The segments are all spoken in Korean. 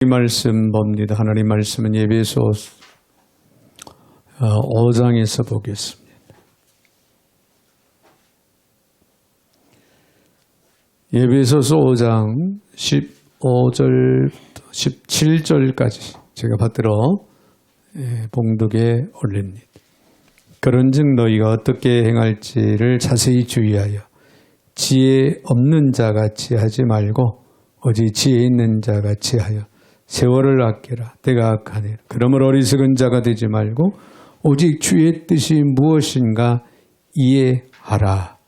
이 말씀 봅니다. 하나님 말씀은 에베소 5장에서 보겠습니다. 에베소서 5장 15절 17절까지 제가 받들어 봉독에 올립니다. 그런즉 너희가 어떻게 행할지를 자세히 주의하여 지혜 없는 자같이 하지 말고 오직 지혜 있는 자같이 하여 세월을 아끼라. 때가 악하니라. 그러므로 어리석은 자가 되지 말고 오직 주의 뜻이 무엇인가 이해하라.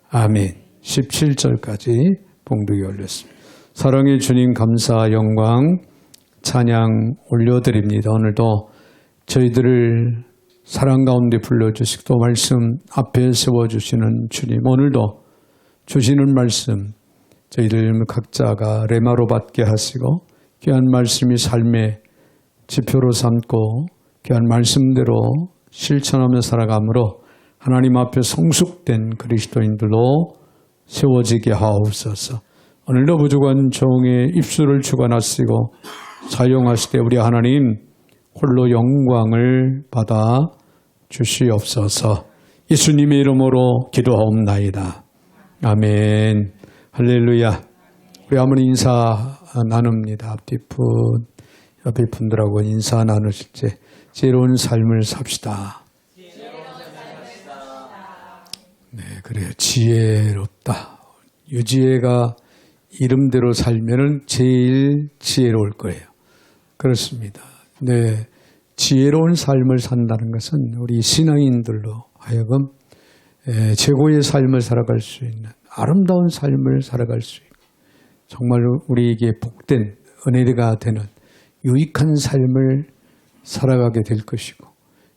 아멘. 17절까지 봉독이 올렸습니다. 사랑의 주님 감사 영광 찬양 올려드립니다. 오늘도 저희들을 사랑 가운데 불러주시고 또 말씀 앞에 세워주시는 주님, 오늘도 주시는 말씀 저희들 각자가 레마로 받게 하시고 귀한 말씀이 삶의 지표로 삼고 귀한 말씀대로 실천하며 살아가므로 하나님 앞에 성숙된 그리스도인들로 세워지게 하옵소서. 오늘도 부족한 종의 입술을 주관하시고 사용하시되 우리 하나님 홀로 영광을 받아 주시옵소서. 예수님의 이름으로 기도하옵나이다. 아멘. 할렐루야. 우리 한번 인사 나눕니다. 옆에 분들하고 인사 나누실 때 지혜로운 삶을 삽시다. 네, 그래요. 지혜롭다. 유지혜가 이름대로 살면은 제일 지혜로울 거예요. 그렇습니다. 네, 지혜로운 삶을 산다는 것은 우리 신앙인들로 하여금 최고의 삶을 살아갈 수 있는 아름다운 삶을 살아갈 수 있고 정말 우리에게 복된 은혜가 되는 유익한 삶을 살아가게 될 것이고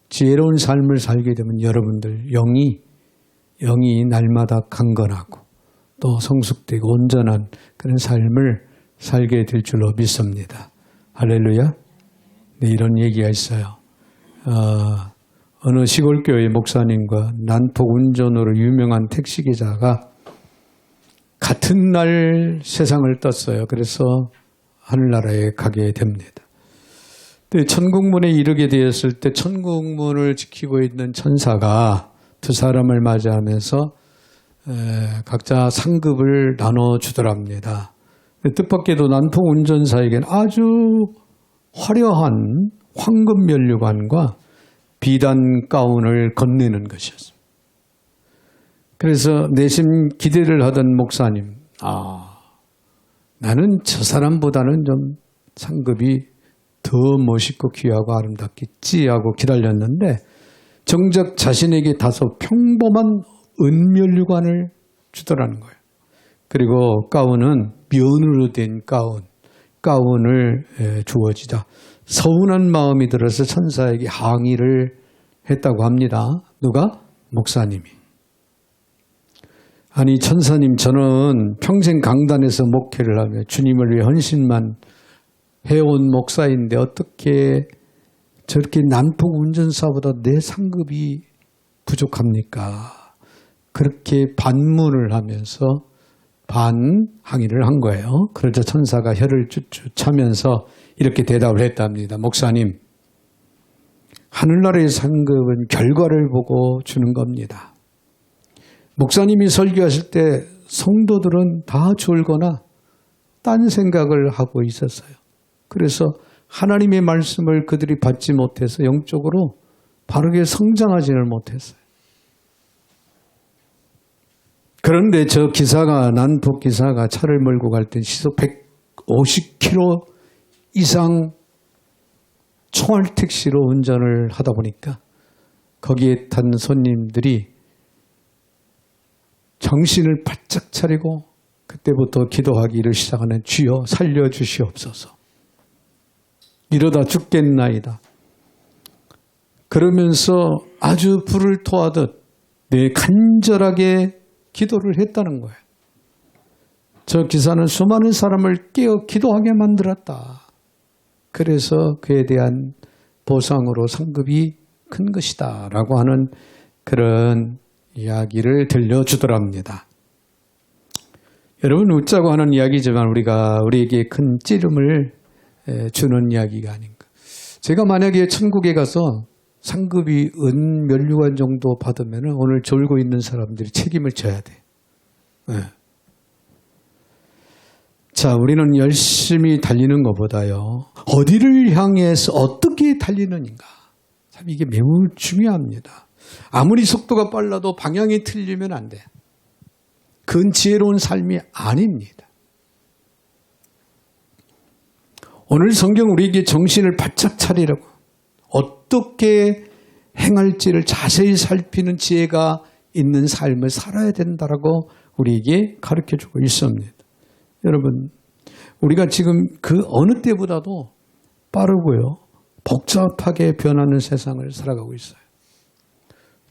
지혜로운 삶을 살게 되면 여러분들 영이 날마다 강건하고 또 성숙되고 온전한 그런 삶을 살게 될 줄로 믿습니다. 할렐루야. 네, 이런 얘기가 있어요. 어느 시골교회 목사님과 난폭 운전으로 유명한 택시기사가 같은 날 세상을 떴어요. 그래서 하늘나라에 가게 됩니다. 천국문에 이르게 되었을 때 천국문을 지키고 있는 천사가 두 사람을 맞이하면서 각자 상급을 나눠주더랍니다. 뜻밖에도 난폭 운전사에게는 아주 화려한 황금 면류관과 비단 가운을 건네는 것이었습니다. 그래서 내심 기대를 하던 목사님, 나는 저 사람보다는 좀 상급이 더 멋있고 귀하고 아름답겠지 하고 기다렸는데 정작 자신에게 다소 평범한 은면류관을 주더라는 거예요. 그리고 가운은 면으로 된 가운을 주어지자 서운한 마음이 들어서 천사에게 항의를 했다고 합니다. 누가? 목사님이. 아니 천사님, 저는 평생 강단에서 목회를 하며 주님을 위해 헌신만 해온 목사인데 어떻게 저렇게 난폭 운전사보다 내 상급이 부족합니까? 그렇게 반문을 하면서 반항의를 한 거예요. 그러자 천사가 혀를 쭈쭈 차면서 이렇게 대답을 했답니다. 목사님, 하늘나라의 상급은 결과를 보고 주는 겁니다. 목사님이 설교하실 때 성도들은 다 졸거나 딴 생각을 하고 있었어요. 그래서 하나님의 말씀을 그들이 받지 못해서 영적으로 바르게 성장하지를 못했어요. 그런데 저 기사가, 난폭 기사가 차를 몰고 갈 때 시속 150km 이상 총알 택시로 운전을 하다 보니까 거기에 탄 손님들이 정신을 바짝 차리고 그때부터 기도하기를 시작하는 주여 살려주시옵소서. 이러다 죽겠나이다. 그러면서 아주 불을 토하듯 간절하게 기도를 했다는 거예요. 저 기사는 수많은 사람을 깨어 기도하게 만들었다. 그래서 그에 대한 보상으로 상급이 큰 것이다 라고 하는 그런 이야기를 들려주더랍니다. 여러분, 웃자고 하는 이야기지만 우리에게 큰 찌름을 주는 이야기가 아닌가. 제가 만약에 천국에 가서 상급이 은 면류관 정도 받으면 오늘 졸고 있는 사람들이 책임을 져야 돼. 네. 자, 우리는 열심히 달리는 것보다요, 어디를 향해서 어떻게 달리느냐가 참 이게 매우 중요합니다. 아무리 속도가 빨라도 방향이 틀리면 안 돼. 그건 지혜로운 삶이 아닙니다. 오늘 성경 우리에게 정신을 바짝 차리라고, 어떻게 행할지를 자세히 살피는 지혜가 있는 삶을 살아야 된다라고 우리에게 가르쳐주고 있습니다. 여러분, 우리가 지금 그 어느 때보다도 빠르고요, 복잡하게 변하는 세상을 살아가고 있어요.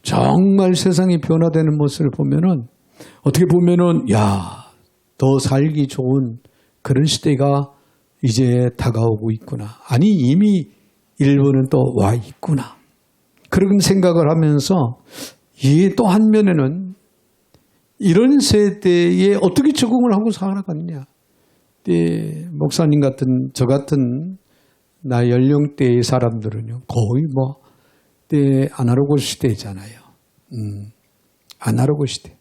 정말 세상이 변화되는 모습을 보면은, 어떻게 보면은, 야, 더 살기 좋은 그런 시대가 이제 다가오고 있구나. 아니, 이미 일본은 또 와 있구나. 그런 생각을 하면서, 이게 또 한면에는 이런 세대에 어떻게 적응을 하고 살아갔냐. 목사님 같은, 저 같은 나이 연령대의 사람들은요, 거의 아날로그 시대잖아요. 아날로그 시대.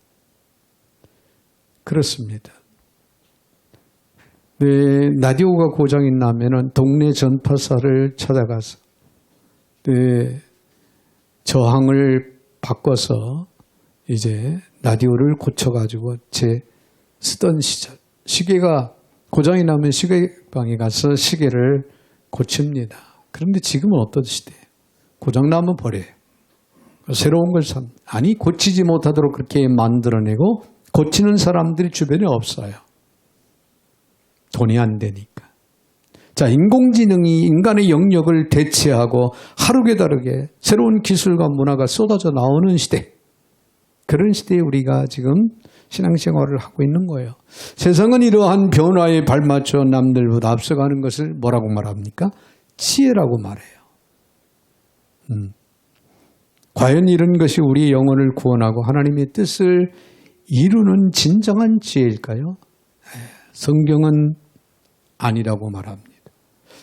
그렇습니다. 라디오가 고장이 나면은 동네 전파사를 찾아가서 저항을 바꿔서 이제 라디오를 고쳐가지고 쓰던 시절. 시계가 고장이 나면 시계방에 가서 시계를 고칩니다. 그런데 지금은 어떤 시대예요? 고장나면 버려요. 새로운 걸 아니, 고치지 못하도록 그렇게 만들어내고 고치는 사람들이 주변에 없어요. 돈이 안 되니까. 자, 인공지능이 인간의 영역을 대체하고 하루게 다르게 새로운 기술과 문화가 쏟아져 나오는 시대. 그런 시대에 우리가 지금 신앙생활을 하고 있는 거예요. 세상은 이러한 변화에 발맞춰 남들보다 앞서가는 것을 뭐라고 말합니까? 지혜라고 말해요. 과연 이런 것이 우리의 영혼을 구원하고 하나님의 뜻을 이루는 진정한 지혜일까요? 성경은 아니라고 말합니다.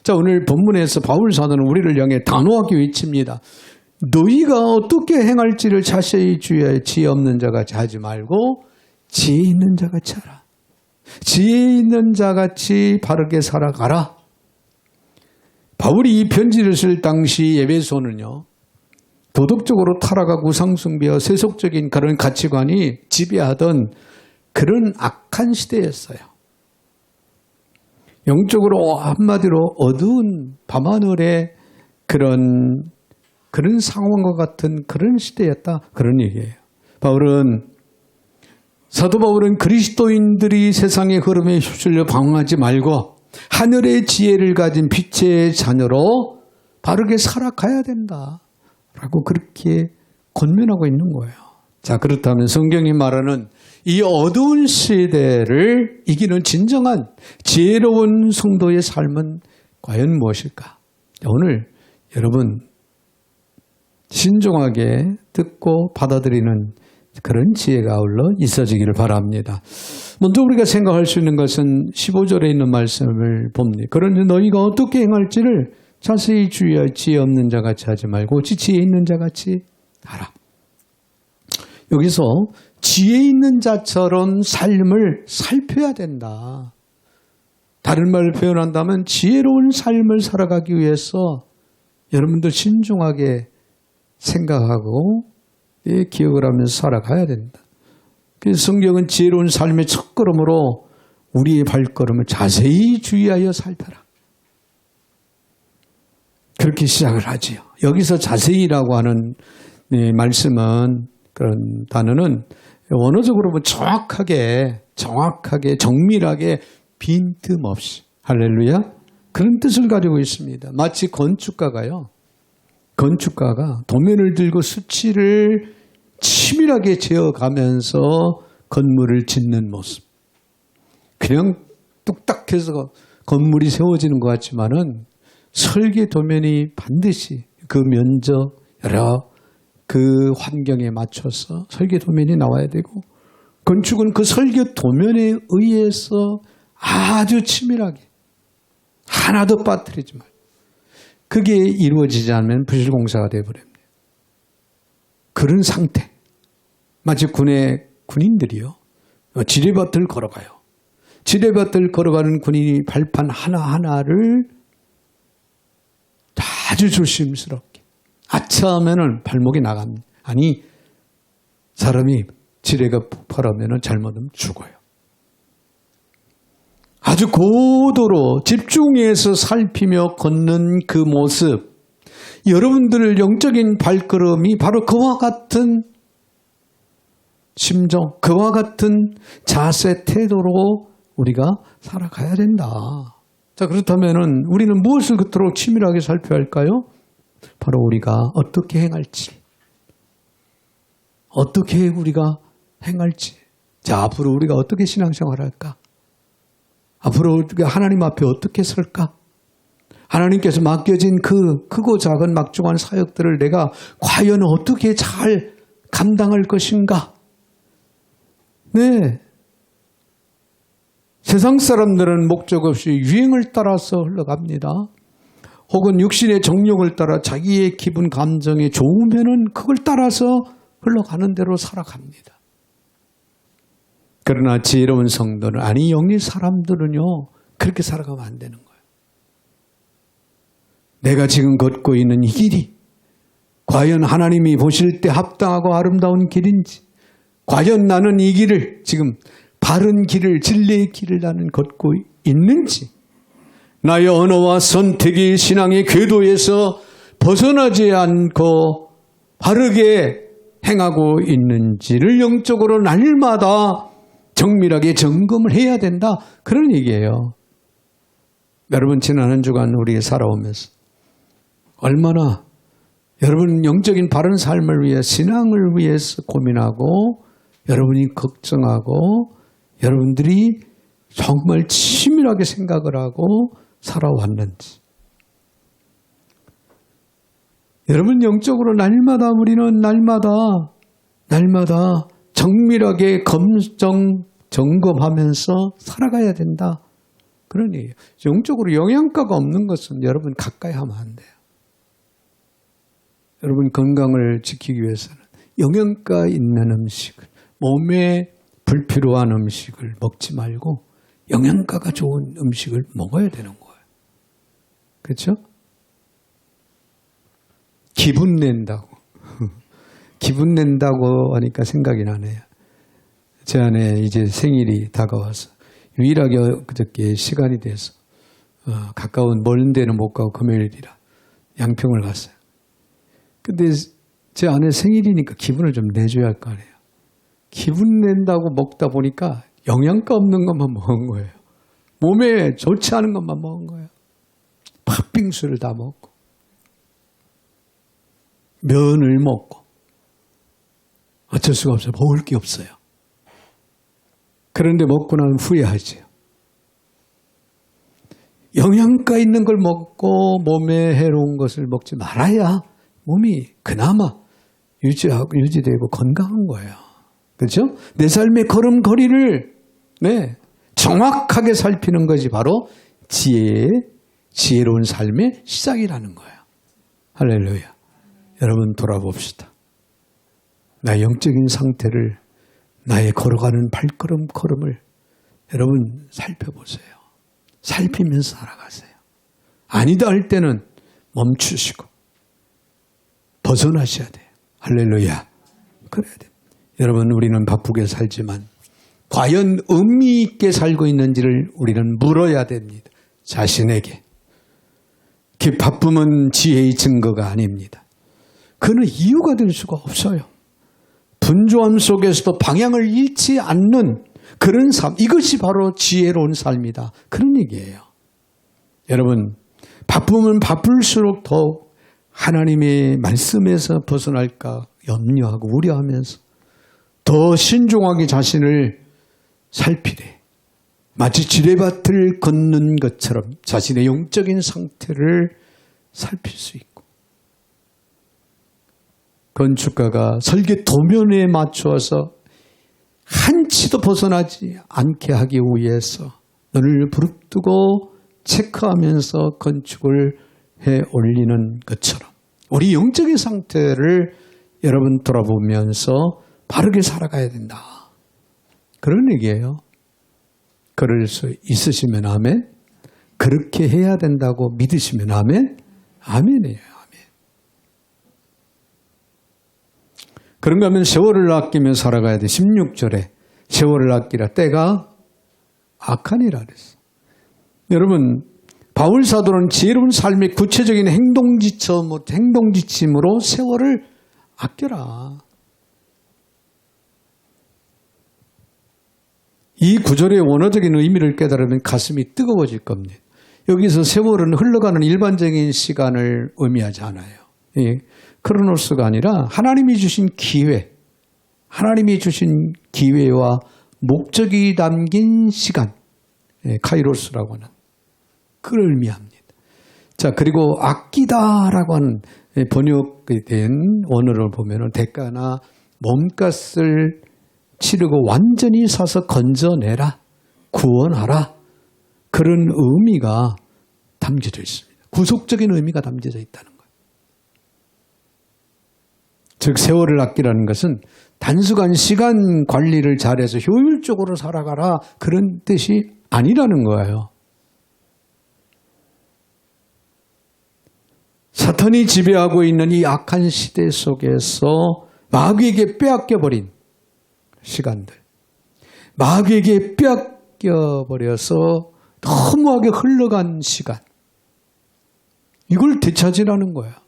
자, 오늘 본문에서 바울 사도는 우리를 향해 단호하게 외칩니다. 너희가 어떻게 행할지를 자세히 주의하여 지혜 없는 자같이 하지 말고 지혜 있는 자같이 하라. 지혜 있는 자같이 바르게 살아가라. 바울이 이 편지를 쓸 당시 에베소는요, 도덕적으로 타락하고 우상숭배와 세속적인 그런 가치관이 지배하던 그런 악한 시대였어요. 영적으로 한마디로 어두운 밤하늘의 그런 상황과 같은 그런 시대였다. 그런 얘기예요. 사도 바울은 그리스도인들이 세상의 흐름에 휩쓸려 방황하지 말고 하늘의 지혜를 가진 빛의 자녀로 바르게 살아가야 된다. 라고 그렇게 권면하고 있는 거예요. 자, 그렇다면 성경이 말하는 이 어두운 시대를 이기는 진정한 지혜로운 성도의 삶은 과연 무엇일까? 오늘 여러분 신중하게 듣고 받아들이는 그런 지혜가 아울러 있어지기를 바랍니다. 먼저 우리가 생각할 수 있는 것은 15절에 있는 말씀을 봅니다. 그런데 너희가 어떻게 행할지를 자세히 주의하여 지혜 없는 자같이 하지 말고 지혜 있는 자같이 하라. 여기서 지혜 있는 자처럼 삶을 살펴야 된다. 다른 말을 표현한다면 지혜로운 삶을 살아가기 위해서 여러분들 신중하게 생각하고 기억을 하면서 살아가야 된다. 그래서 성경은 지혜로운 삶의 첫걸음으로 우리의 발걸음을 자세히 주의하여 살펴라. 그렇게 시작을 하지요. 여기서 자세히라고 하는 말씀은, 그런 단어는 원어적으로 보면 정확하게 정밀하게 빈틈없이, 할렐루야, 그런 뜻을 가지고 있습니다. 마치 건축가가 도면을 들고 수치를 치밀하게 재어가면서 건물을 짓는 모습. 그냥 뚝딱해서 건물이 세워지는 것 같지만은 설계 도면이 반드시 그 면적, 여러 그 환경에 맞춰서 설계 도면이 나와야 되고, 건축은 그 설계 도면에 의해서 아주 치밀하게, 하나도 빠뜨리지 말고. 그게 이루어지지 않으면 부실공사가 되어버립니다. 그런 상태. 마치 군인들이요. 지뢰밭을 걸어가요. 지뢰밭을 걸어가는 군인이 발판 하나하나를 아주 조심스럽게. 아차 하면은 발목이 나갑니다. 아니, 사람이 지뢰가 폭발하면은 잘못하면 죽어요. 아주 고도로 집중해서 살피며 걷는 그 모습. 여러분들 영적인 발걸음이 바로 그와 같은 심정, 그와 같은 자세, 태도로 우리가 살아가야 된다. 자, 그렇다면은 우리는 무엇을 그토록 치밀하게 살펴야 할까요? 바로 우리가 어떻게 행할지. 어떻게 우리가 행할지. 자, 앞으로 우리가 어떻게 신앙생활을 할까? 앞으로 우리가 하나님 앞에 어떻게 설까? 하나님께서 맡겨진 그 크고 작은 막중한 사역들을 내가 과연 어떻게 잘 감당할 것인가? 네. 세상 사람들은 목적 없이 유행을 따라서 흘러갑니다. 혹은 육신의 정욕을 따라 자기의 기분, 감정이 좋으면은 그걸 따라서 흘러가는 대로 살아갑니다. 그러나 지혜로운 성도는, 아니 영의 사람들은요, 그렇게 살아가면 안 되는 거예요. 내가 지금 걷고 있는 이 길이 과연 하나님이 보실 때 합당하고 아름다운 길인지, 과연 나는 이 길을 지금 바른 길을, 진리의 길을 나는 걷고 있는지, 나의 언어와 선택이 신앙의 궤도에서 벗어나지 않고 바르게 행하고 있는지를 영적으로 날마다 정밀하게 점검을 해야 된다. 그런 얘기예요. 여러분, 지난 한 주간 우리 살아오면서 얼마나 여러분 영적인 바른 삶을 위해, 신앙을 위해서 고민하고 여러분이 걱정하고 여러분들이 정말 치밀하게 생각을 하고 살아왔는지. 여러분 영적으로 날마다 우리는 날마다 정밀하게 점검하면서 살아가야 된다. 그런 얘기예요. 영적으로 영양가가 없는 것은 여러분 가까이 하면 안 돼요. 여러분 건강을 지키기 위해서는 영양가 있는 음식을, 몸에 불필요한 음식을 먹지 말고 영양가가 좋은 음식을 먹어야 되는 거예요. 그렇죠? 기분 낸다고. 기분 낸다고 하니까 생각이 나네요. 제 아내 이제 생일이 다가와서 유일하게 그저께 시간이 돼서 가까운 먼 데는 못 가고 금요일이라 양평을 갔어요. 근데 제 아내 생일이니까 기분을 좀 내줘야 할 거 아니에요. 기분 낸다고 먹다 보니까 영양가 없는 것만 먹은 거예요. 몸에 좋지 않은 것만 먹은 거예요. 팥빙수를 다 먹고 면을 먹고 어쩔 수가 없어요. 먹을 게 없어요. 그런데 먹고 나면 후회하지요. 영양가 있는 걸 먹고 몸에 해로운 것을 먹지 말아야 몸이 그나마 유지되고 건강한 거예요. 그렇죠? 내 삶의 걸음걸이를 정확하게 살피는 것이 바로 지혜로운 삶의 시작이라는 거예요. 할렐루야. 여러분 돌아봅시다. 나의 영적인 상태를, 나의 걸어가는 발걸음을 여러분 살펴보세요. 살피면서 살아가세요. 아니다 할 때는 멈추시고 벗어나셔야 돼요. 할렐루야. 그래야 돼요. 여러분, 우리는 바쁘게 살지만 과연 의미 있게 살고 있는지를 우리는 물어야 됩니다. 자신에게. 그 바쁨은 지혜의 증거가 아닙니다. 그는 이유가 될 수가 없어요. 분주함 속에서도 방향을 잃지 않는 그런 삶, 이것이 바로 지혜로운 삶이다. 그런 얘기예요. 여러분, 바쁘면 바쁠수록 더욱 하나님의 말씀에서 벗어날까 염려하고 우려하면서 더 신중하게 자신을 살피되 마치 지뢰밭을 걷는 것처럼 자신의 영적인 상태를 살필 수 있고, 건축가가 설계 도면에 맞추어서 한치도 벗어나지 않게 하기 위해서 눈을 부릅뜨고 체크하면서 건축을 해 올리는 것처럼 우리 영적인 상태를 여러분 돌아보면서 바르게 살아가야 된다. 그런 얘기예요. 그럴 수 있으시면 아멘. 그렇게 해야 된다고 믿으시면 아멘. 아멘이에요. 아멘. 그런가 하면 세월을 아끼며 살아가야 돼. 16절에 세월을 아끼라 때가 악하니라 그랬어. 여러분 바울 사도는 지혜로운 삶의 구체적인 행동지침으로 세월을 아껴라. 이 구절의 원어적인 의미를 깨달으면 가슴이 뜨거워질 겁니다. 여기서 세월은 흘러가는 일반적인 시간을 의미하지 않아요. 크로노스가 아니라 하나님이 주신 기회, 하나님이 주신 기회와 목적이 담긴 시간, 카이로스라고 하는 그걸 의미합니다. 자, 그리고 아끼다라고 하는 번역이 된 원어를 보면 대가나 몸값을 치르고 완전히 사서 건져내라, 구원하라 그런 의미가 담겨져 있습니다. 구속적인 의미가 담겨져 있다는 거예요. 즉 세월을 아끼라는 것은 단순한 시간 관리를 잘해서 효율적으로 살아가라 그런 뜻이 아니라는 거예요. 사탄이 지배하고 있는 이 악한 시대 속에서 마귀에게 빼앗겨버린 시간들, 마귀에게 빼앗겨버려서 너무하게 흘러간 시간, 이걸 되찾으라는 거야.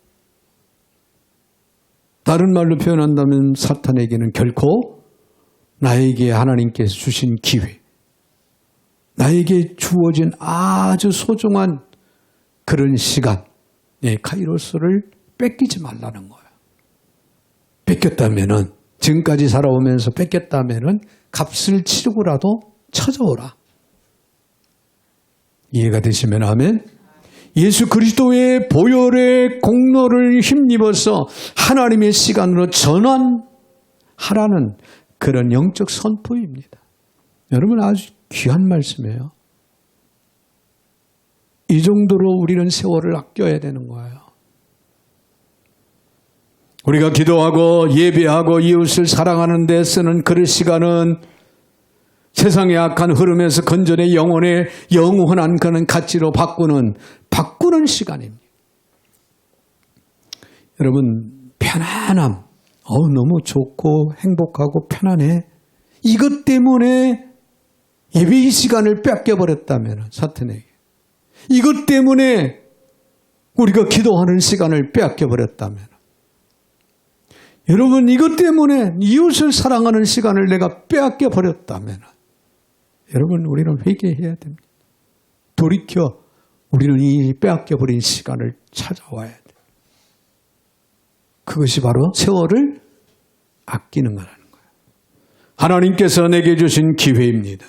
다른 말로 표현한다면 사탄에게는 결코 나에게 하나님께서 주신 기회, 나에게 주어진 아주 소중한 그런 시간, 카이로스를 뺏기지 말라는 거야. 뺏겼다면은, 지금까지 살아오면서 뺏겼다면은 값을 치르고라도 찾아오라. 이해가 되시면 아멘. 예수 그리스도의 보혈의 공로를 힘입어서 하나님의 시간으로 전환하라는 그런 영적 선포입니다. 여러분 아주 귀한 말씀이에요. 이 정도로 우리는 세월을 아껴야 되는 거예요. 우리가 기도하고 예배하고 이웃을 사랑하는 데 쓰는 그 시간은 세상의 악한 흐름에서 건전의 영혼의 영원한 그런 가치로 바꾸는 시간입니다. 여러분 편안함, 너무 좋고 행복하고 편안해. 이것 때문에 예배의 시간을 뺏겨버렸다면 사탄에게, 이것 때문에 우리가 기도하는 시간을 빼앗겨버렸다면, 여러분 이것 때문에 이웃을 사랑하는 시간을 내가 빼앗겨버렸다면, 여러분 우리는 회개해야 됩니다. 돌이켜 우리는 이 빼앗겨버린 시간을 찾아와야 돼요. 그것이 바로 세월을 아끼는 거라는 거예요. 하나님께서 내게 주신 기회입니다.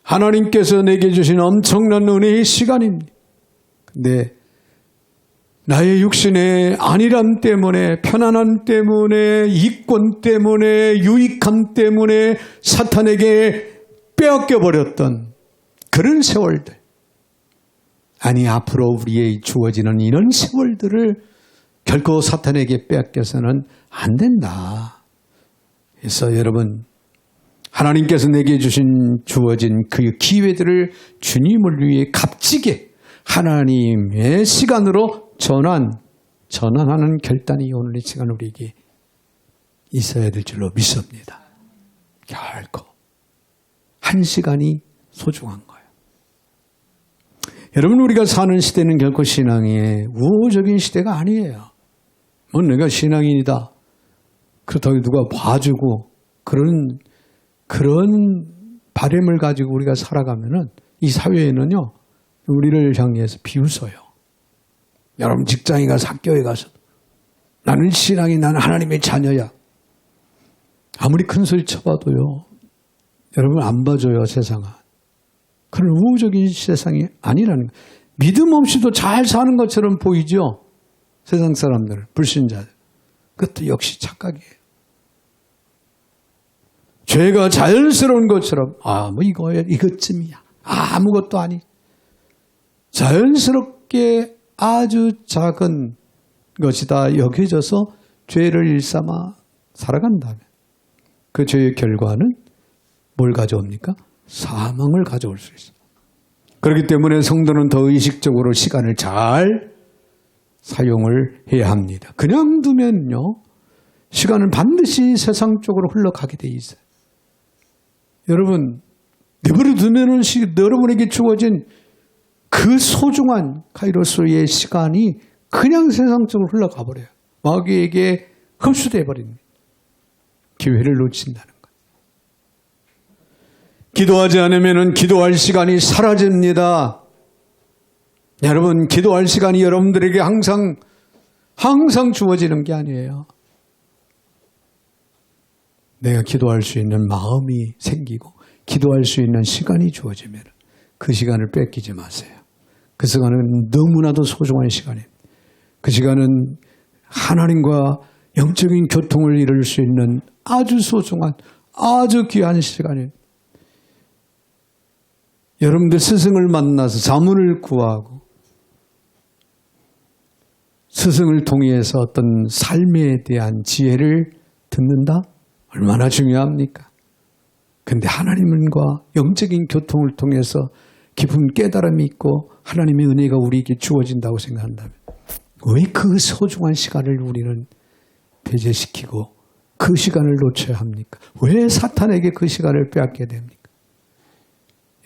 하나님께서 내게 주신 엄청난 은혜의 시간입니다. 근데 나의 육신의 안일함 때문에, 편안함 때문에, 이권 때문에, 유익함 때문에 사탄에게 빼앗겨버렸던 그런 세월들, 아니 앞으로 우리에게 주어지는 이런 세월들을 결코 사탄에게 빼앗겨서는 안 된다. 그래서 여러분 하나님께서 내게 주어진 그 기회들을 주님을 위해 값지게 하나님의 시간으로 전환하는 결단이 오늘 이 시간 우리에게 있어야 될 줄로 믿습니다. 결코 한 시간이 소중한 거예요. 여러분 우리가 사는 시대는 결코 신앙의 우호적인 시대가 아니에요. 내가 신앙인이다, 그렇다고 누가 봐주고 그런 바램을 가지고 우리가 살아가면은 이 사회에는요 우리를 향해서 비웃어요. 여러분 직장에 가서 학교에 가서 나는 신앙이, 나는 하나님의 자녀야, 아무리 큰 소리 쳐봐도요 여러분 안 봐줘요. 세상은 그런 우호적인 세상이 아니라는 거예요. 믿음 없이도 잘 사는 것처럼 보이죠. 세상 사람들, 불신자들. 그것도 역시 착각이에요. 죄가 자연스러운 것처럼 뭐 이거쯤이야, 아무것도 아니. 자연스럽게 아주 작은 것이다 여겨져서 죄를 일삼아 살아간다면 그 죄의 결과는 뭘 가져옵니까? 사망을 가져올 수 있어요. 그렇기 때문에 성도는 더 의식적으로 시간을 잘 사용을 해야 합니다. 그냥 두면요, 시간은 반드시 세상 쪽으로 흘러가게 돼 있어요. 여러분, 내버려 두면은 여러분에게 주어진 그 소중한 카이로스의 시간이 그냥 세상 쪽으로 흘러가 버려요. 마귀에게 흡수돼 버립니다. 기회를 놓친다는 거예요. 기도하지 않으면 기도할 시간이 사라집니다. 여러분, 기도할 시간이 여러분들에게 항상 주어지는 게 아니에요. 내가 기도할 수 있는 마음이 생기고 기도할 수 있는 시간이 주어지면 그 시간을 뺏기지 마세요. 그 시간은 너무나도 소중한 시간입니다. 그 시간은 하나님과 영적인 교통을 이룰 수 있는 아주 소중한 아주 귀한 시간입니다. 여러분들 스승을 만나서 자문을 구하고 스승을 통해서 어떤 삶에 대한 지혜를 듣는다? 얼마나 중요합니까? 그런데 하나님과 영적인 교통을 통해서 깊은 깨달음이 있고 하나님의 은혜가 우리에게 주어진다고 생각한다면 왜 그 소중한 시간을 우리는 배제시키고 그 시간을 놓쳐야 합니까? 왜 사탄에게 그 시간을 빼앗게 됩니까?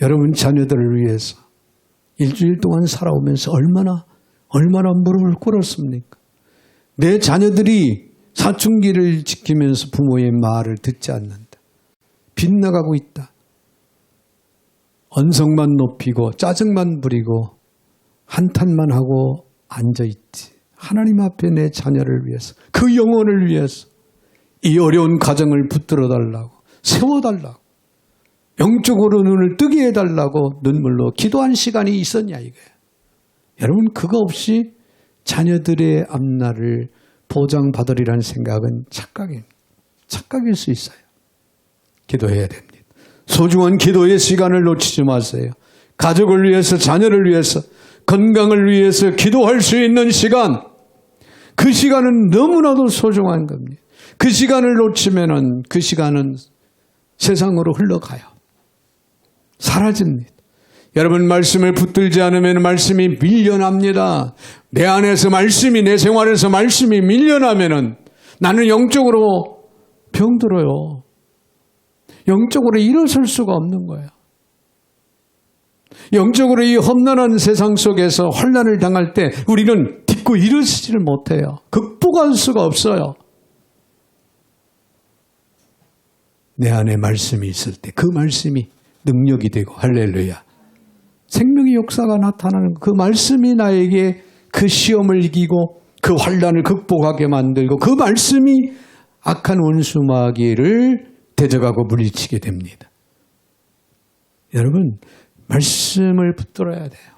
여러분 자녀들을 위해서 일주일 동안 살아오면서 얼마나 무릎을 꿇었습니까? 내 자녀들이 사춘기를 지키면서 부모의 말을 듣지 않는다. 빗나가고 있다. 언성만 높이고 짜증만 부리고 한탄만 하고 앉아있지. 하나님 앞에 내 자녀를 위해서, 그 영혼을 위해서 이 어려운 가정을 붙들어 달라고, 세워달라고, 영적으로 눈을 뜨게 해달라고 눈물로 기도한 시간이 있었냐 이거예요. 여러분, 그거 없이 자녀들의 앞날을 보장받으리라는 생각은 착각일 수 있어요. 기도해야 됩니다. 소중한 기도의 시간을 놓치지 마세요. 가족을 위해서, 자녀를 위해서, 건강을 위해서 기도할 수 있는 시간, 그 시간은 너무나도 소중한 겁니다. 그 시간을 놓치면은 그 시간은 세상으로 흘러가요. 사라집니다. 여러분, 말씀을 붙들지 않으면 말씀이 밀려납니다. 내 안에서 말씀이, 내 생활에서 말씀이 밀려나면은 나는 영적으로 병들어요. 영적으로 일어설 수가 없는 거예요. 영적으로 이 험난한 세상 속에서 환난을 당할 때 우리는 딛고 일어서지를 못해요. 극복할 수가 없어요. 내 안에 말씀이 있을 때 그 말씀이 능력이 되고, 할렐루야, 생명의 역사가 나타나는 그 말씀이 나에게 그 시험을 이기고 그 환난을 극복하게 만들고 그 말씀이 악한 원수 마귀를 대적하고 물리치게 됩니다. 여러분, 말씀을 붙들어야 돼요.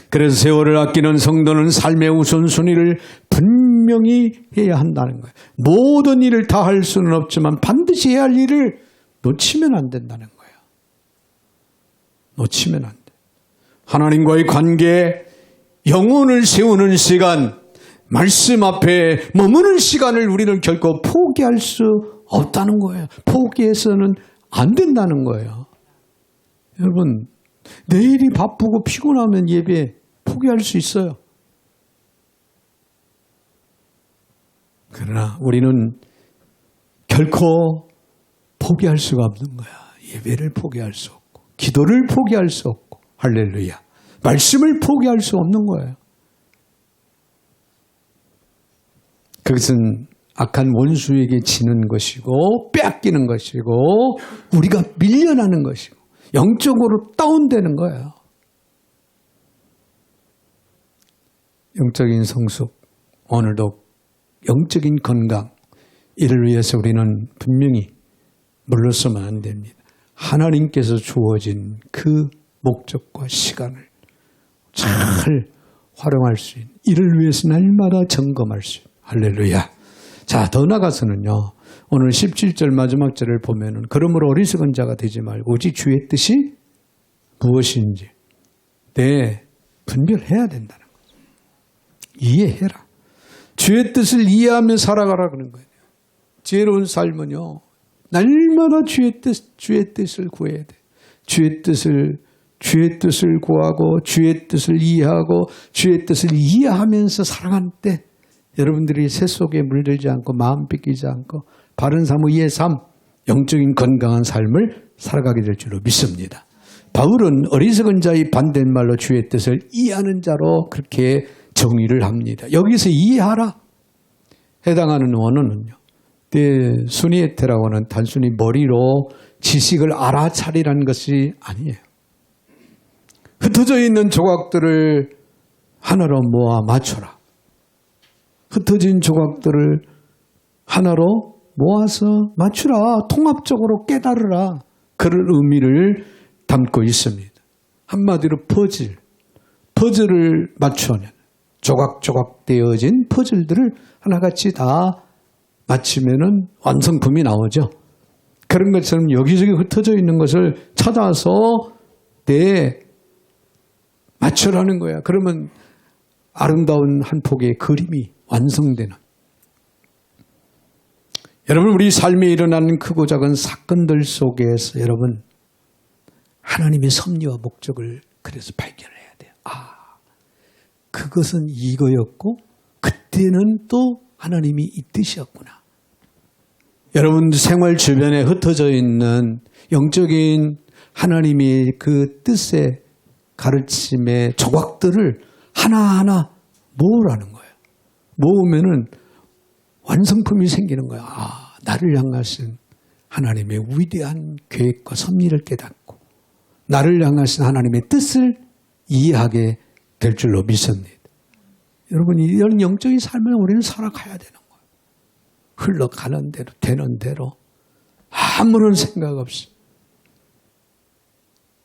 그래서 세월을 아끼는 성도는 삶의 우선순위를 분명히 해야 한다는 거예요. 모든 일을 다 할 수는 없지만 반드시 해야 할 일을 놓치면 안 된다는 거예요. 놓치면 안 돼. 하나님과의 관계, 영혼을 세우는 시간, 말씀 앞에 머무는 시간을 우리는 결코 포기할 수 없다는 거예요. 포기해서는 안 된다는 거예요. 여러분, 내일이 바쁘고 피곤하면 예배 포기할 수 있어요. 그러나 우리는 결코 포기할 수가 없는 거야. 예배를 포기할 수 없고, 기도를 포기할 수 없고, 할렐루야, 말씀을 포기할 수 없는 거예요. 그것은 악한 원수에게 지는 것이고 빼앗기는 것이고 우리가 밀려나는 것이고 영적으로 다운되는 거예요. 영적인 성숙, 오늘도 영적인 건강, 이를 위해서 우리는 분명히 물러서면 안 됩니다. 하나님께서 주어진 그 목적과 시간을 잘 활용할 수 있는, 이를 위해서 날마다 점검할 수 있는, 할렐루야. 자, 더 나가서는요, 오늘 17절 마지막 절을 보면은, 그러므로 어리석은 자가 되지 말고 오직 주의 뜻이 무엇인지 분별해야 된다는 거죠. 이해해라. 주의 뜻을 이해하며 살아가라 그런 거예요. 지혜로운 삶은요, 날마다 주의 뜻을 구해야 돼. 주의 뜻을 구하고, 주의 뜻을 이해하고, 주의 뜻을 이해하면서 살아갈 때, 여러분들이 새 속에 물들지 않고, 마음 뺏기지 않고, 바른 삶, 의의 삶, 영적인 건강한 삶을 살아가게 될 줄로 믿습니다. 바울은 어리석은 자의 반대말로 주의 뜻을 이해하는 자로 그렇게 정의를 합니다. 여기서 이해하라. 해당하는 원어는요. 순위에테라고는 단순히 머리로 지식을 알아차리라는 것이 아니에요. 흩어져 있는 조각들을 하나로 모아 맞춰라. 흩어진 조각들을 하나로 모아서 맞추라. 통합적으로 깨달으라. 그런 의미를 담고 있습니다. 한마디로 퍼즐을 맞추는 조각조각 되어진 퍼즐들을 하나같이 다 맞추면은 완성품이 나오죠. 그런 것처럼 여기저기 흩어져 있는 것을 찾아서 맞추라는 거야. 그러면 아름다운 한 폭의 그림이 완성되는. 여러분, 우리 삶에 일어나는 크고 작은 사건들 속에서 여러분, 하나님의 섭리와 목적을 그래서 발견해야 돼요. 그것은 이거였고 그때는 또 하나님이 이 뜻이었구나. 여러분 생활 주변에 흩어져 있는 영적인 하나님의 그 뜻의 가르침의 조각들을 하나하나 모으라는 거예요. 모으면은 완성품이 생기는 거예요. 나를 향하신 하나님의 위대한 계획과 섭리를 깨닫고 나를 향하신 하나님의 뜻을 이해하게 될 줄로 믿습니다. 여러분, 이런 영적인 삶을 우리는 살아가야 되는 거예요. 흘러가는 대로, 되는 대로, 아무런 생각 없이.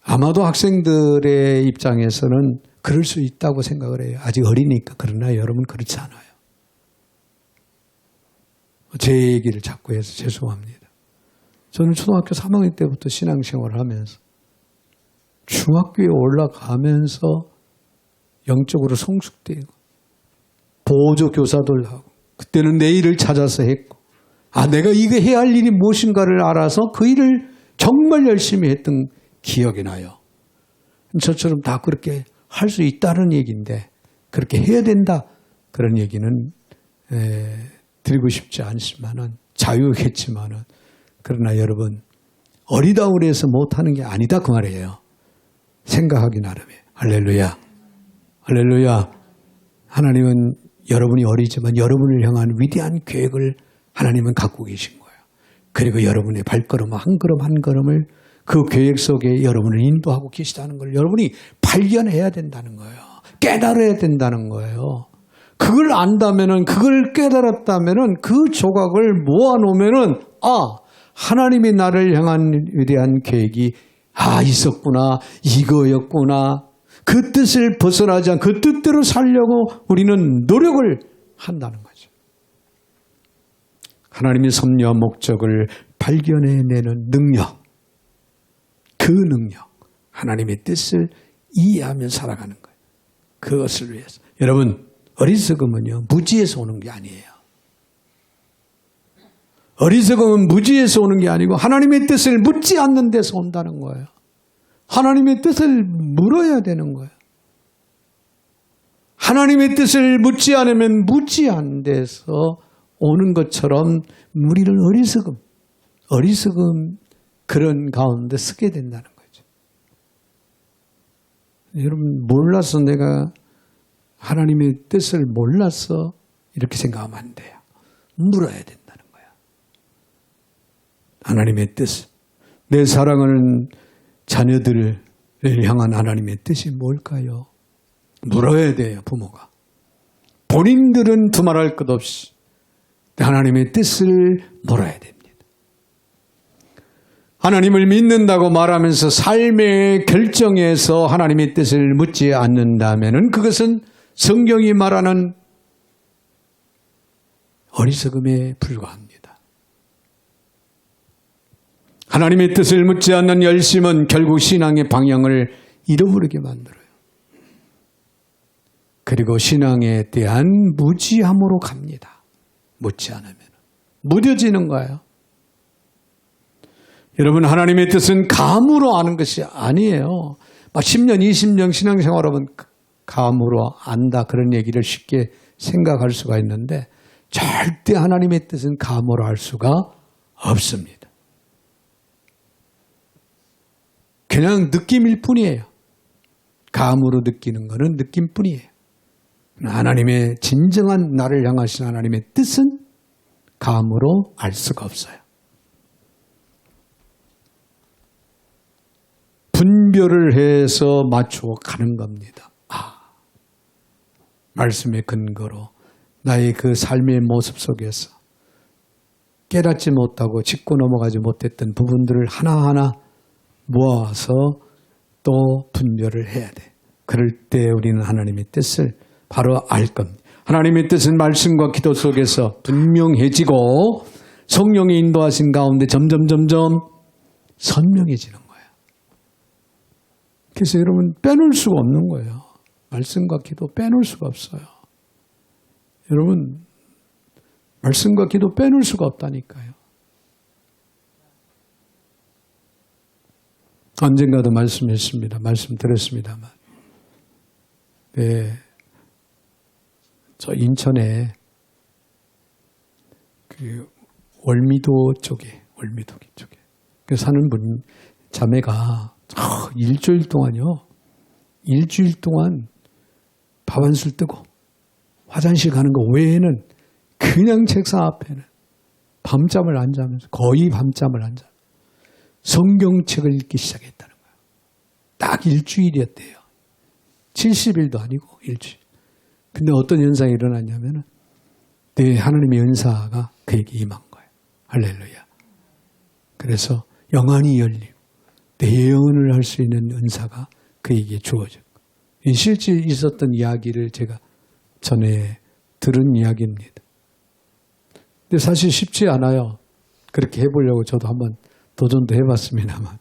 아마도 학생들의 입장에서는 그럴 수 있다고 생각을 해요. 아직 어리니까. 그러나 여러분 그렇지 않아요. 제 얘기를 자꾸 해서 죄송합니다. 저는 초등학교 3학년 때부터 신앙생활을 하면서 중학교에 올라가면서 영적으로 성숙되고 보조 교사들 하고 그때는 내 일을 찾아서 했고 내가 이거 해야 할 일이 무엇인가를 알아서 그 일을 정말 열심히 했던 기억이 나요. 저처럼 다 그렇게 할 수 있다는 얘기인데 그렇게 해야 된다 그런 얘기는 드리고 싶지 않지만은 자유했지만은 그러나 여러분 어리다고 해서 못하는 게 아니다 그 말이에요. 생각하기 나름이에요. 할렐루야. 할렐루야. 하나님은 여러분이 어리지만 여러분을 향한 위대한 계획을 하나님은 갖고 계신 거예요. 그리고 여러분의 발걸음 한 걸음 한 걸음을 그 계획 속에 여러분을 인도하고 계시다는 걸 여러분이 발견해야 된다는 거예요. 깨달아야 된다는 거예요. 그걸 안다면은 그걸 깨달았다면은 그 조각을 모아놓으면은 하나님이 나를 향한 위대한 계획이 있었구나 이거였구나 그 뜻을 벗어나지 않고 그 뜻대로 살려고 우리는 노력을 한다는 거죠. 하나님의 섭리와 목적을 발견해내는 능력 그 능력 하나님의 뜻을 이해하며 살아가는 거예요. 그것을 위해서 여러분 어리석음은요 무지에서 오는 게 아니에요. 어리석음은 무지에서 오는 게 아니고 하나님의 뜻을 묻지 않는 데서 온다는 거예요. 하나님의 뜻을 물어야 되는 거예요. 하나님의 뜻을 묻지 않으면 무지한 데서 오는 것처럼 우리를 어리석음 그런 가운데 쓰게 된다는 거죠. 여러분 몰라서 내가 하나님의 뜻을 몰라서 이렇게 생각하면 안 돼요. 물어야 된다는 거야. 하나님의 뜻, 내 사랑하는 자녀들을 향한 하나님의 뜻이 뭘까요? 물어야 돼요, 부모가. 본인들은 두말할 것 없이 하나님의 뜻을 물어야 됩니다. 하나님을 믿는다고 말하면서 삶의 결정에서 하나님의 뜻을 묻지 않는다면 그것은 성경이 말하는 어리석음에 불과합니다. 하나님의 뜻을 묻지 않는 열심은 결국 신앙의 방향을 잃어버리게 만들어요. 그리고 신앙에 대한 무지함으로 갑니다. 묻지 않으면 무뎌지는 거예요. 여러분, 하나님의 뜻은 감으로 아는 것이 아니에요. 막 10년, 20년 신앙생활하면 감으로 안다, 그런 얘기를 쉽게 생각할 수가 있는데 절대 하나님의 뜻은 감으로 알 수가 없습니다. 그냥 느낌일 뿐이에요. 감으로 느끼는 것은 느낌뿐이에요. 하나님의 진정한 나를 향하신 하나님의 뜻은 감으로 알 수가 없어요. 분별을 해서 맞추어 가는 겁니다. 말씀의 근거로 나의 그 삶의 모습 속에서 깨닫지 못하고 짚고 넘어가지 못했던 부분들을 하나하나 모아서 또 분별을 해야 돼. 그럴 때 우리는 하나님의 뜻을 바로 알 겁니다. 하나님의 뜻은 말씀과 기도 속에서 분명해지고 성령의 인도하신 가운데 점점 선명해지는 거예요. 그래서 여러분, 빼놓을 수가 없는 거예요. 말씀과 기도 빼놓을 수가 없어요. 여러분, 말씀과 기도 빼놓을 수가 없다니까요. 언젠가도 말씀드렸습니다만, 네, 저 인천에 그 월미도 쪽에 사는 분 자매가 일주일 동안 밥 한 술 뜨고 화장실 가는 거 외에는 그냥 책상 앞에는 밤잠을 안 자면서, 거의 밤잠을 안 자면서 성경책을 읽기 시작했다는 거예요. 딱 일주일이었대요. 70일도 아니고 일주일. 근데 어떤 현상이 일어났냐면은 내 하나님의 은사가 그에게 임한 거예요. 할렐루야. 그래서 영안이 열리고 내 예언을 할 수 있는 은사가 그에게 주어졌고, 실제 있었던 이야기를 제가 전에 들은 이야기입니다. 근데 사실 쉽지 않아요. 그렇게 해보려고 저도 한번 도전도 해봤습니다만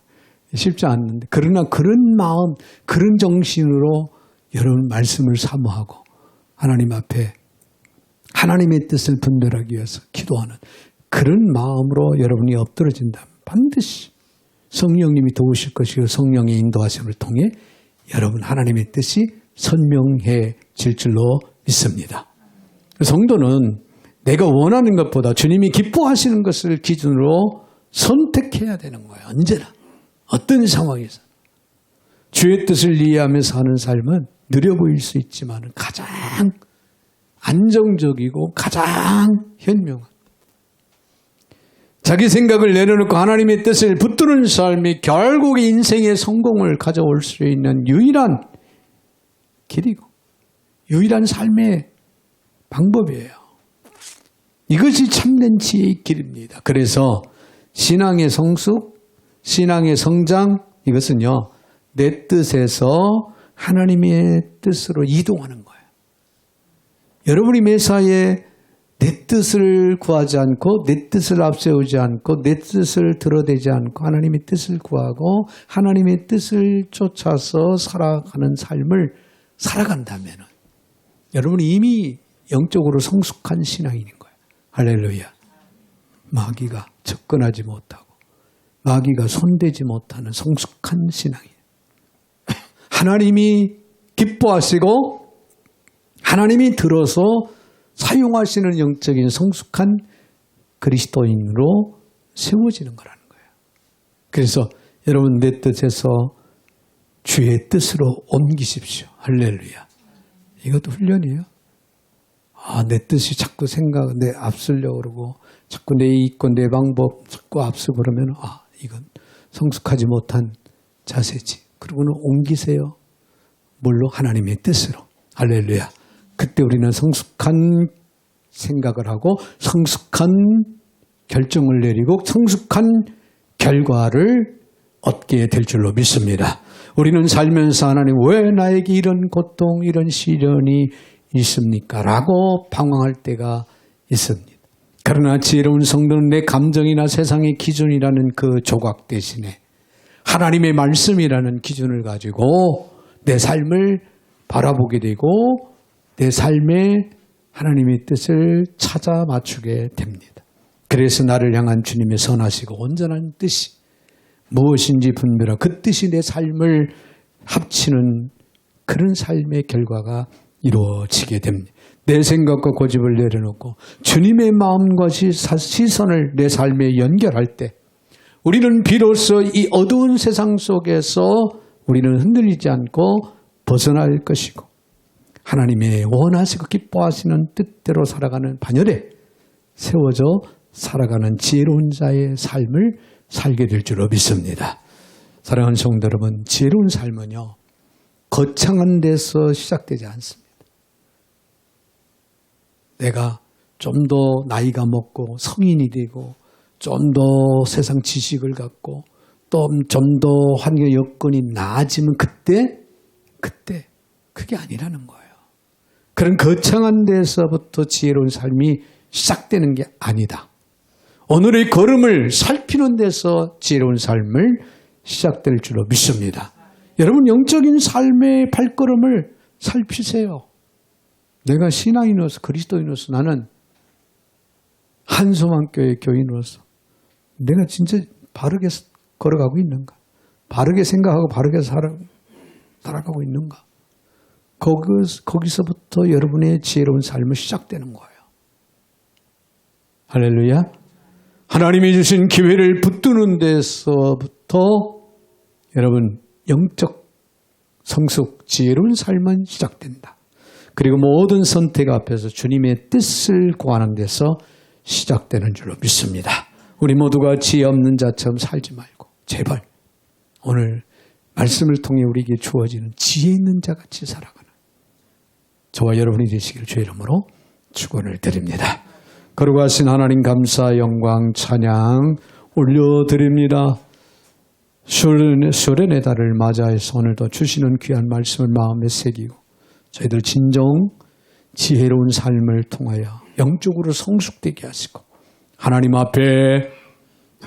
쉽지 않는데, 그러나 그런 마음, 그런 정신으로 여러분 말씀을 사모하고 하나님 앞에 하나님의 뜻을 분별하기 위해서 기도하는 그런 마음으로 여러분이 엎드러진다면 반드시 성령님이 도우실 것이고 성령의 인도하심을 통해 여러분 하나님의 뜻이 선명해질 줄로 믿습니다. 성도는 내가 원하는 것보다 주님이 기뻐하시는 것을 기준으로 선택해야 되는 거예요. 언제나 어떤 상황에서. 주의 뜻을 이해하며 사는 삶은 느려 보일 수 있지만 가장 안정적이고 가장 현명한, 자기 생각을 내려놓고 하나님의 뜻을 붙드는 삶이 결국 인생의 성공을 가져올 수 있는 유일한 길이고 유일한 삶의 방법이에요. 이것이 참된 지혜의 길입니다. 그래서 신앙의 성숙, 신앙의 성장, 이것은요, 내 뜻에서 하나님의 뜻으로 이동하는 거예요. 여러분이 매사에 내 뜻을 구하지 않고 내 뜻을 앞세우지 않고 내 뜻을 들어대지 않고 하나님의 뜻을 구하고 하나님의 뜻을 쫓아서 살아가는 삶을 살아간다면 여러분이 이미 영적으로 성숙한 신앙인인 거예요. 할렐루야. 마귀가 접근하지 못하고 마귀가 손대지 못하는 성숙한 신앙이에요. 하나님이 기뻐하시고 하나님이 들어서 사용하시는 영적인 성숙한 그리스도인으로 세워지는 거라는 거예요. 그래서 여러분 내 뜻에서 주의 뜻으로 옮기십시오. 할렐루야. 이것도 훈련이에요. 내 뜻이 자꾸 내 앞서려고 그러고 자꾸 내 있고 내 방법 자꾸 앞서고 그러면 이건 성숙하지 못한 자세지. 그러고는 옮기세요. 뭘로? 하나님의 뜻으로. 할렐루야. 그때 우리는 성숙한 생각을 하고 성숙한 결정을 내리고 성숙한 결과를 얻게 될 줄로 믿습니다. 우리는 살면서 하나님 왜 나에게 이런 고통, 이런 시련이 있습니까? 라고 방황할 때가 있습니다. 그러나 지혜로운 성도는 내 감정이나 세상의 기준이라는 그 조각 대신에 하나님의 말씀이라는 기준을 가지고 내 삶을 바라보게 되고 내 삶에 하나님의 뜻을 찾아 맞추게 됩니다. 그래서 나를 향한 주님의 선하시고 온전한 뜻이 무엇인지 분별하고 그 뜻이 내 삶을 합치는 그런 삶의 결과가 이루어지게 됩니다. 내 생각과 고집을 내려놓고 주님의 마음과 시선을 내 삶에 연결할 때 우리는 비로소 이 어두운 세상 속에서 우리는 흔들리지 않고 벗어날 것이고 하나님의 원하시고 기뻐하시는 뜻대로 살아가는 반열에 세워져 살아가는 지혜로운 자의 삶을 살게 될 줄로 믿습니다. 사랑하는 성도 여러분, 지혜로운 삶은요, 거창한 데서 시작되지 않습니다. 내가 좀 더 나이가 먹고 성인이 되고 좀 더 세상 지식을 갖고 또 좀 더 환경 여건이 나아지면 그때 그게 아니라는 거예요. 그런 거창한 데서부터 지혜로운 삶이 시작되는 게 아니다. 오늘의 걸음을 살피는 데서 지혜로운 삶을 시작될 줄로 믿습니다. 여러분 영적인 삶의 발걸음을 살피세요. 내가 신앙인으로서 그리스도인으로서 나는 한소망교회 교인으로서 내가 진짜 바르게 걸어가고 있는가? 바르게 생각하고 바르게 살아가고 있는가? 거기서부터 여러분의 지혜로운 삶은 시작되는 거예요. 할렐루야. 하나님이 주신 기회를 붙드는 데서부터 여러분 영적 성숙, 지혜로운 삶은 시작된다. 그리고 모든 선택 앞에서 주님의 뜻을 구하는 데서 시작되는 줄로 믿습니다. 우리 모두가 지혜 없는 자처럼 살지 말고 제발 오늘 말씀을 통해 우리에게 주어지는 지혜 있는 자같이 살아가는 저와 여러분이 되시기를 주의 이름으로 축원을 드립니다. 거룩하신 하나님 감사 영광 찬양 올려드립니다. 수련의 달을 맞이해서 오늘도 주시는 귀한 말씀을 마음에 새기고 저희들 진정 지혜로운 삶을 통하여 영적으로 성숙되게 하시고 하나님 앞에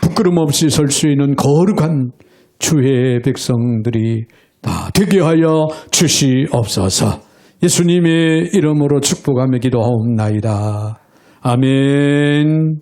부끄럼 없이 설 수 있는 거룩한 주의 백성들이 다 되게 하여 주시옵소서. 예수님의 이름으로 축복하며 기도하옵나이다. 아멘.